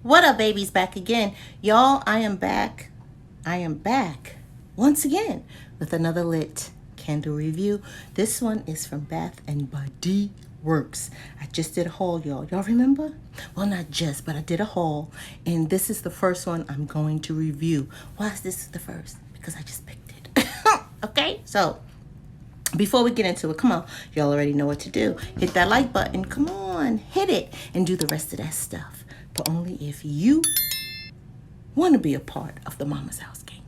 What up, babies? Back again. Y'all, I am back. Once again with another lit candle review. This one is from Bath and Body Works. I just did a haul, y'all. Y'all remember? Well, not just, but I did a haul. And this is the first one I'm going to review. Why is this the first? Because I just picked it. Okay? So, before we get into it, come on. Y'all already know what to do. Hit that like button. Come on. Hit it. And do the rest of that stuff. But only if you want to be a part of the Mama's House gang.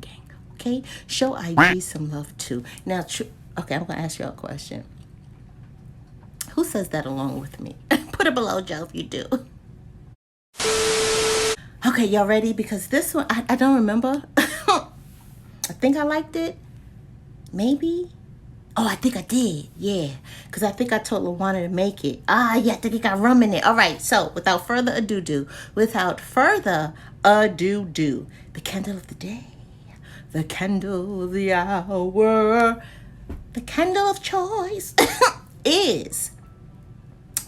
Okay? Show IG some love too. Now, okay, I'm going to ask y'all a question. Who says that along with me? Put it below, Joe, if you do. Okay, y'all ready? Because this one, I don't remember. I think I liked it. Maybe. Oh, I think I did. Yeah. Because I think I told LaWanna to make it. Yeah, I think it got rum in it. All right. So, without further ado, the candle of the day, the candle of the hour, the candle of choice is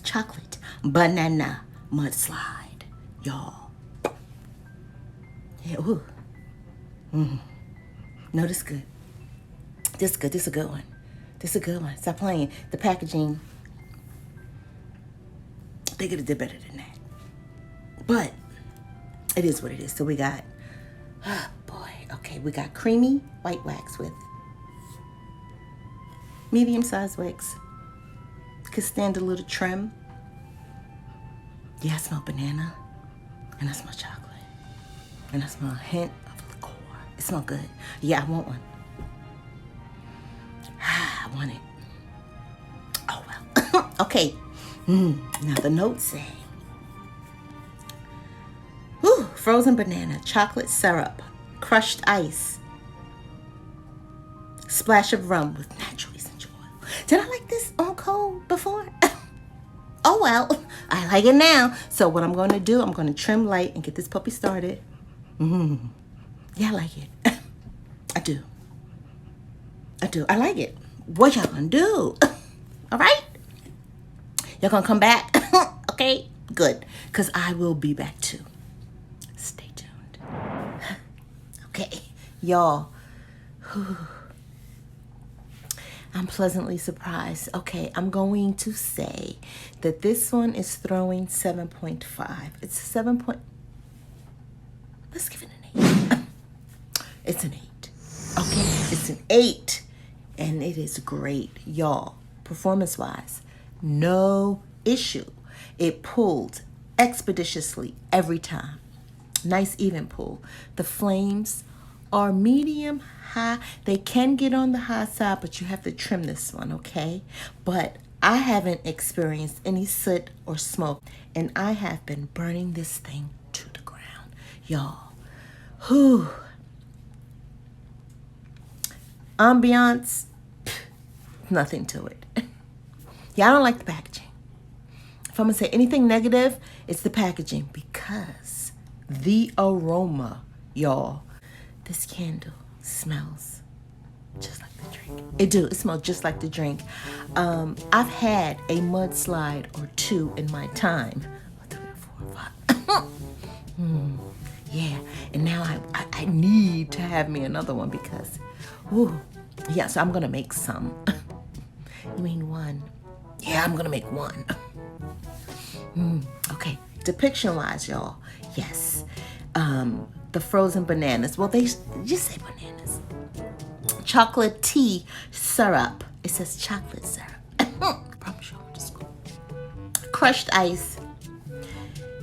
chocolate banana mudslide, y'all. Yeah, ooh. No, this is good. This is good. This is a good one. This is a good one. Stop playing. The packaging, they could have did better than that. But it is what it is. So we got, oh boy. Okay, we got creamy white wax with medium-sized wicks. Could stand a little trim. Yeah, I smell banana. And I smell chocolate. And I smell a hint of liqueur. It smells good. Yeah, I want one. I want it. Oh, well. Okay. Now the notes say, frozen banana, chocolate syrup, crushed ice, splash of rum with natural essential oil. Did I like this on cold before? Oh, well. I like it now. So what I'm going to do, I'm going to trim light and get this puppy started. Yeah, I like it. I do. I like it. What y'all gonna do? All right? Y'all gonna come back? Okay, good. Because I will be back too. Stay tuned. Okay, y'all. I'm pleasantly surprised. Okay, I'm going to say that this one is throwing 7.5. It's 7 point. Let's give it an 8. It's an 8. Okay, it's an 8. And it is great, y'all. Performance-wise, no issue. It pulled expeditiously every time. Nice even pull. The flames are medium high. They can get on the high side, but you have to trim this one, okay? But I haven't experienced any soot or smoke, and I have been burning this thing to the ground, y'all. Whew. Ambiance, nothing to it. Yeah, I don't like the packaging. If I'm gonna say anything negative, it's the packaging, because the aroma, y'all, this candle smells just like the drink. It smells just like the drink. I've had a mudslide or two in my time. 3 or 4 or 5. Yeah, and now I need to have me another one because, yeah, so I'm gonna make some. You mean one? Yeah, I'm gonna make one. Okay, depiction-wise, y'all, yes. The frozen bananas. Well, they just say bananas. Chocolate tea syrup. It says chocolate syrup. I promise you, just go. Crushed ice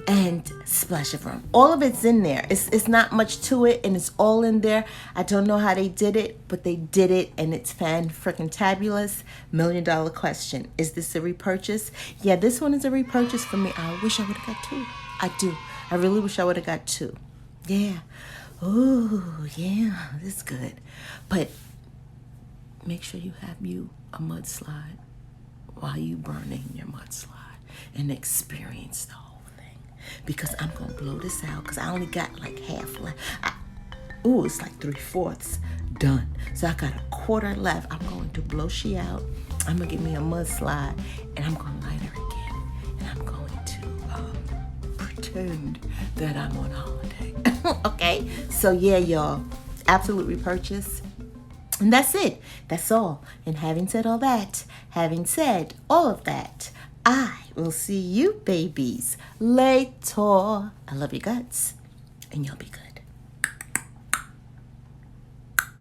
and splash of rum. All of it's in there. It's not much to it, and it's all in there. I don't know how they did it, but they did it, and it's fan-freaking-tabulous. $1 million question. Is this a repurchase? Yeah, this one is a repurchase for me. I wish I would have got 2. I do. I really wish I would have got 2. Yeah. Ooh, yeah, this is good. But make sure you have you a mudslide while you burning your mudslide and experience the whole thing. Because I'm going to blow this out because I only got like half left. It's like 3/4 done. So I got a quarter left. I'm going to blow she out. I'm going to get me a mudslide and I'm going to light her again. And I'm going to pretend pretend that I'm on holiday. Okay? So yeah, y'all. Absolute repurchase. And that's it. That's all. And having said all that, having said all of that, I will see you babies later. I love your guts. And you'll be good.